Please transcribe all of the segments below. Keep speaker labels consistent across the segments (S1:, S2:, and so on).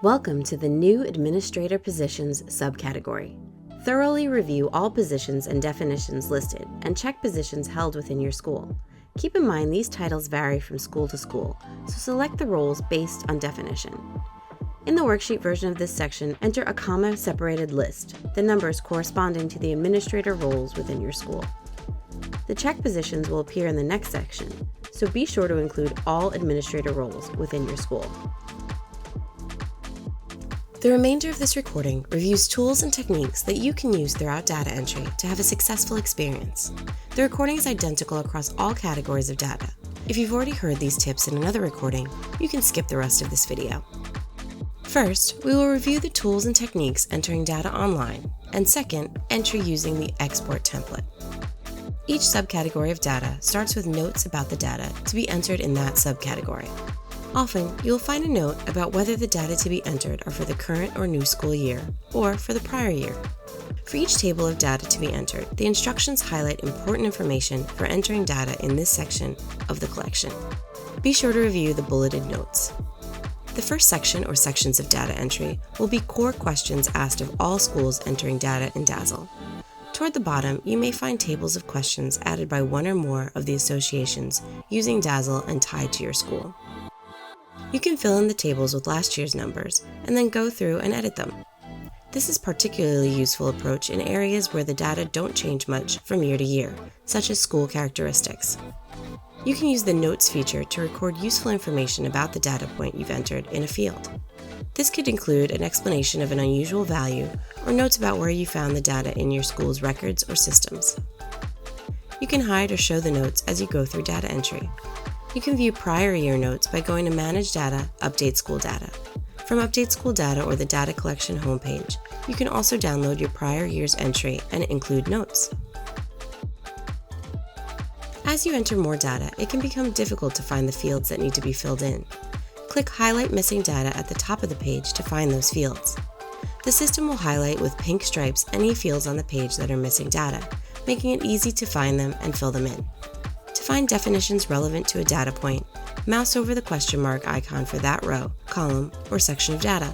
S1: Welcome to the new Administrator Positions subcategory. Thoroughly review all positions and definitions listed and check positions held within your school. Keep in mind these titles vary from school to school, so select the roles based on definition. In the worksheet version of this section, enter a comma-separated list, the numbers corresponding to the administrator roles within your school. The check positions will appear in the next section, so be sure to include all administrator roles within your school. The remainder of this recording reviews tools and techniques that you can use throughout data entry to have a successful experience. The recording is identical across all categories of data. If you've already heard these tips in another recording, you can skip the rest of this video. First, we will review the tools and techniques entering data online, and second, entry using the export template. Each subcategory of data starts with notes about the data to be entered in that subcategory. Often, you will find a note about whether the data to be entered are for the current or new school year, or for the prior year. For each table of data to be entered, the instructions highlight important information for entering data in this section of the collection. Be sure to review the bulleted notes. The first section or sections of data entry will be core questions asked of all schools entering data in DASL. Toward the bottom, you may find tables of questions added by one or more of the associations using DASL and tied to your school. You can fill in the tables with last year's numbers and then go through and edit them. This is a particularly useful approach in areas where the data don't change much from year to year, such as school characteristics. You can use the Notes feature to record useful information about the data point you've entered in a field. This could include an explanation of an unusual value or notes about where you found the data in your school's records or systems. You can hide or show the notes as you go through data entry. You can view prior year notes by going to Manage Data, Update School Data. From Update School Data or the Data Collection homepage, you can also download your prior year's entry and include notes. As you enter more data, it can become difficult to find the fields that need to be filled in. Click Highlight Missing Data at the top of the page to find those fields. The system will highlight with pink stripes any fields on the page that are missing data, making it easy to find them and fill them in. To find definitions relevant to a data point, mouse over the question mark icon for that row, column, or section of data.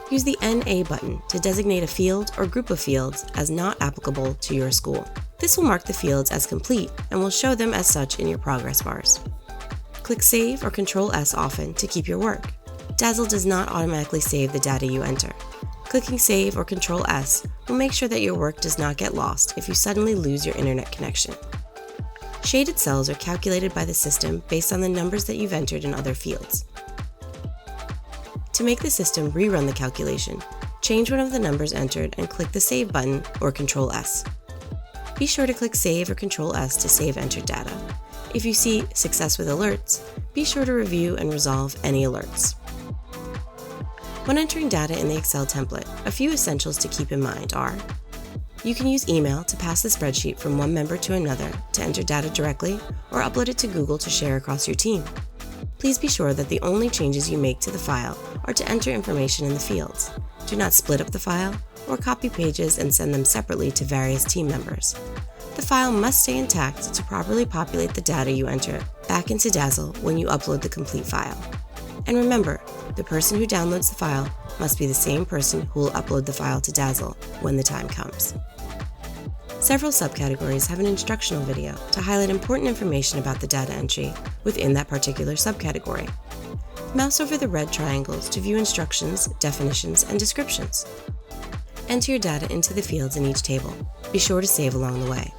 S1: Use the NA button to designate a field or group of fields as not applicable to your school. This will mark the fields as complete and will show them as such in your progress bars. Click Save or Ctrl+S often to keep your work. DASL does not automatically save the data you enter. Clicking Save or Ctrl+S will make sure that your work does not get lost if you suddenly lose your internet connection. Shaded cells are calculated by the system based on the numbers that you've entered in other fields. To make the system rerun the calculation, change one of the numbers entered and click the Save button or Ctrl+S. Be sure to click Save or Ctrl+S to save entered data. If you see Success with Alerts, be sure to review and resolve any alerts. When entering data in the Excel template, a few essentials to keep in mind are: you can use email to pass the spreadsheet from one member to another to enter data directly or upload it to Google to share across your team. Please be sure that the only changes you make to the file are to enter information in the fields. Do not split up the file or copy pages and send them separately to various team members. The file must stay intact to properly populate the data you enter back into DASL when you upload the complete file. And remember, the person who downloads the file must be the same person who will upload the file to DASL when the time comes. Several subcategories have an instructional video to highlight important information about the data entry within that particular subcategory. Mouse over the red triangles to view instructions, definitions, and descriptions. Enter your data into the fields in each table. Be sure to save along the way.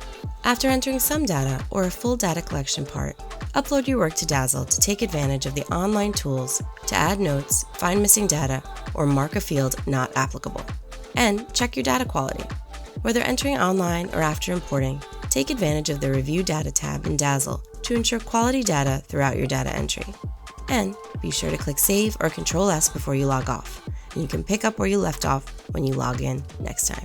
S1: After entering some data or a full data collection part, upload your work to DASL to take advantage of the online tools to add notes, find missing data, or mark a field not applicable. And check your data quality. Whether entering online or after importing, take advantage of the Review Data tab in DASL to ensure quality data throughout your data entry. And be sure to click Save or Ctrl+S before you log off, and you can pick up where you left off when you log in next time.